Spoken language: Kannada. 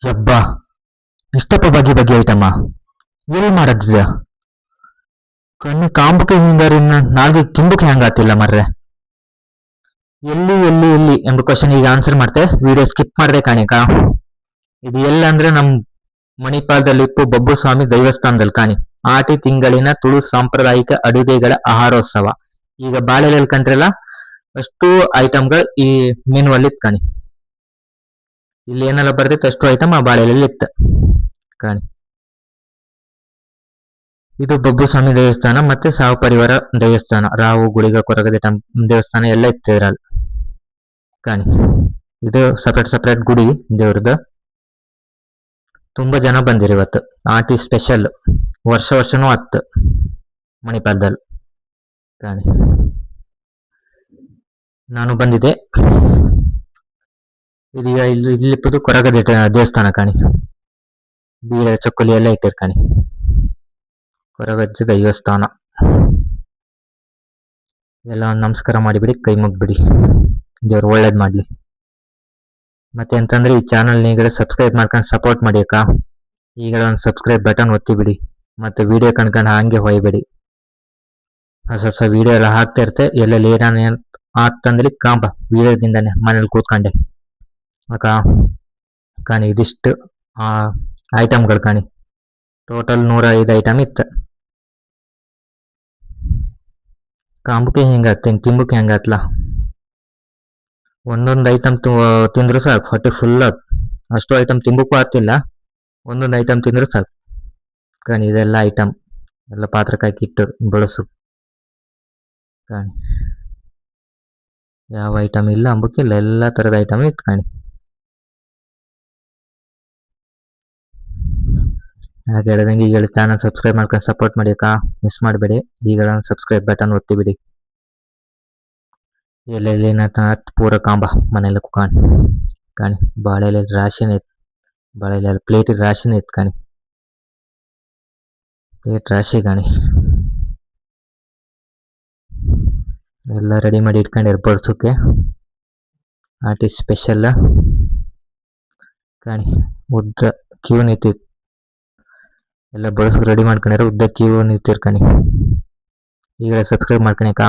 ಯಬ್ಬಾ, ಇಷ್ಟಪ್ಪ ಬಗೆ ಬಗೆ ಐಟಮ್ಮ ಎಲ್ಲಿ ಮಾಡದ್ಯ? ಕಣ್ಣು ಕಾಂಬಕ್ಕೆ ಹಿಂಗಾರಿನ ನಾಲ್ಗೆ ತುಂಬಕ್ಕೆ ಹೆಂಗಾತಿಲ್ಲ ಮರ್ರೆ. ಎಲ್ಲಿ ಎಲ್ಲಿ ಎಲ್ಲಿ ಎಂಬ ಕ್ವಶನ್ ಈಗ ಆನ್ಸರ್ ಮಾಡ್ತೆ, ವಿಡಿಯೋ ಸ್ಕಿಪ್ ಮಾಡ್ದೆ ಕಾಣಿಕ. ಇದು ಎಲ್ಲ ಅಂದ್ರೆ ನಮ್ ಮಣಿಪಾಲದಲ್ಲಿಪ್ಪು ಬಬ್ಬು ಸ್ವಾಮಿ ದೈವಸ್ಥಾನದಲ್ಲಿ ಕಾಣಿ. ಆಟಿ ತಿಂಗಳಿನ ತುಳು ಸಾಂಪ್ರದಾಯಿಕ ಅಡುಗೆಗಳ ಆಹಾರೋತ್ಸವ. ಈಗ ಬಾಳೆಲೆಲ್ ಕಂಡ್ರಲ್ಲ, ಅಷ್ಟು ಐಟಮ್ಗಳು ಈ ಮೆನು ಅಲ್ಲಿ ಇತ್ತು ಕಾಣಿ. ಇಲ್ಲಿ ಏನೆಲ್ಲ ಬರ್ದಿತ್ತು ಅಷ್ಟು ಐಟಮ್ ಆ ಬಾಳೆಲೆಲ್ಲಿ ಇತ್ತು ಕಾಣಿ. ಇದು ಬಬ್ಬು ಸ್ವಾಮಿ ದೇವಸ್ಥಾನ ಮತ್ತೆ ಸಾವು ಪರಿವಾರ ದೇವಸ್ಥಾನ, ರಾವು ಗುಳಿಗ ಕೊರಗದೆ ದೇವಸ್ಥಾನ ಎಲ್ಲ ಇತ್ತು ಇದ್ರಲ್ಲಿ ಕಾಣಿ. ಇದು ಸಪ್ರೇಟ್ ಸಪ್ರೇಟ್ ಗುಡಿ ದೇವ್ರದ್ದು. ತುಂಬಾ ಜನ ಬಂದಿರಿ ಇವತ್ತು. ಆಟಿ ಸ್ಪೆಷಲ್ ವರ್ಷ ವರ್ಷನೂ ಆತ್ತು ಮಣಿಪಾಲದಲ್ಲಿ ಕಾಣಿ. ನಾನು ಬಂದಿದ್ದೆ. ಇದೀಗ ಇಲ್ಲಿಪ್ಪದು ಕೊರಗದೆ ದೇವಸ್ಥಾನ ಕಾಣಿ. ಬೀರ ಚಕ್ಕುಲಿ ಎಲ್ಲ ಇಟ್ಟಿರ್ ಕಾಣಿ. ಕೊರಗಜ್ಜ ದೈವಸ್ಥಾನ ಎಲ್ಲ ನಮಸ್ಕಾರ ಮಾಡಿಬಿಡಿ, ಕೈ ಮುಗ್ಬಿಡಿ, ದೇವ್ರು ಒಳ್ಳೇದ್ ಮಾಡ್ಲಿ. ಮತ್ತೆ ಅಂತಂದ್ರೆ ಈ ಚಾನಲ್ ನೀಗಡೆ ಸಬ್ಸ್ಕ್ರೈಬ್ ಮಾಡ್ಕೊಂಡು ಸಪೋರ್ಟ್ ಮಾಡಿ ಅಕ್ಕ. ಈಗ ಒಂದು ಸಬ್ಸ್ಕ್ರೈಬ್ ಬಟನ್ ಒತ್ತಿ ಬಿಡಿ, ಮತ್ತೆ ವಿಡಿಯೋ ಕಣ್ಕೊಂಡು ಹಂಗೆ ಹೋಯ್ಬೇಡಿ. ಹೊಸ ಹೊಸ ವಿಡಿಯೋ ಎಲ್ಲ ಹಾಕ್ತಾ ಇರ್ತೆ. ಎಲ್ಲೆಲ್ಲಿ ಏನಾನ ಆಗ್ತಂದ್ರೆ ಕಾಂಬ ವಿಡಿಯೋದಿಂದಾನೆ ಮನೇಲಿ ಕೂತ್ಕೊಂಡೆ ಅಕ್ಕ ಕಾಣಿ. ಇದಿಷ್ಟು ಐಟಮ್ಗಳು ಕಾಣಿ. ಟೋಟಲ್ 105 ಐಟಮ್ ಇತ್ತು. ಕಾಂಬಕ್ಕೆ ಹಿಂಗಾಗ್ತೇನೆ, ತಿಂಬಕ್ಕೆ ಹೆಂಗಾತ್ಲ. ಒಂದೊಂದು ಐಟಮ್ ತಿಂದ್ರು ಸಾಕು, ಹೊಟ್ಟೆ ಫುಲ್ ಆತ್. ಅಷ್ಟು ಐಟಮ್ ತಿಂಬಕ್ಕೂ ಆಗ್ತಿಲ್ಲ, ಒಂದೊಂದು ಐಟಮ್ ತಿಂದ್ರು ಸಾಕು ಕಾಣಿ. ಇದೆಲ್ಲ ಐಟಮ್ ಎಲ್ಲ ಪಾತ್ರಕ್ಕೆ ಹಾಕಿ ಇಟ್ಟು ಬಳಸು ಕಾಣಿ. ಯಾವ ಐಟಮ್ ಇಲ್ಲ ಅಂಬಕ್ಕಿಲ್ಲ, ಎಲ್ಲ ಥರದ ಐಟಮ್ ಇತ್ತು ಕಾಣಿ. ಹಾಗೆ ಹೇಳಿದಂಗೆ ಈಗ ಚಾನಲ್ ಸಬ್ಸ್ಕ್ರೈಬ್ ಮಾಡ್ಕೊಂಡು ಸಪೋರ್ಟ್ ಮಾಡಿ ಅಕ್ಕ, ಮಿಸ್ ಮಾಡಬೇಡಿ. ಈಗ ಸಬ್ಸ್ಕ್ರೈಬ್ ಬಟನ್ ಒತ್ತಿ ಬಿಡಿ. ಎಲ್ಲೆಲ್ಲಿ ಪೂರ ಕಾಂಬ ಮನೇಲಿ ಕಾಣಿ. ಬಾಳೆಲೆ ರಾಶಿನ ಇತ್ತು, ಬಾಳೆಲೆ ಪ್ಲೇಟ್ ರಾಶಿನ ಇತ್ತು ಕಾಣಿ. ಪ್ಲೇಟ್ ರಾಶಿ ಕಾಣಿ. ಎಲ್ಲ ರೆಡಿ ಮಾಡಿ ಇಟ್ಕೊಂಡಿರ್ ಬಡ್ಸೋಕೆ. ಆಟಿ ಸ್ಪೆಷಲ್ ಕಾಣಿ. ಉದ್ದ ಕ್ಯೂ ನಿಂತಿತ್ತು, ಎಲ್ಲ ಬಳಸೋಕೆ ರೆಡಿ ಮಾಡ್ಕೊಂಡಿರೋ ಉದ್ದ ಕ್ಯೂ ನಿಂತಿರ್ ಕಾಣಿ. ಈಗ ಸಬ್ಸ್ಕ್ರೈಬ್ ಮಾಡ್ಕೊಳಕ.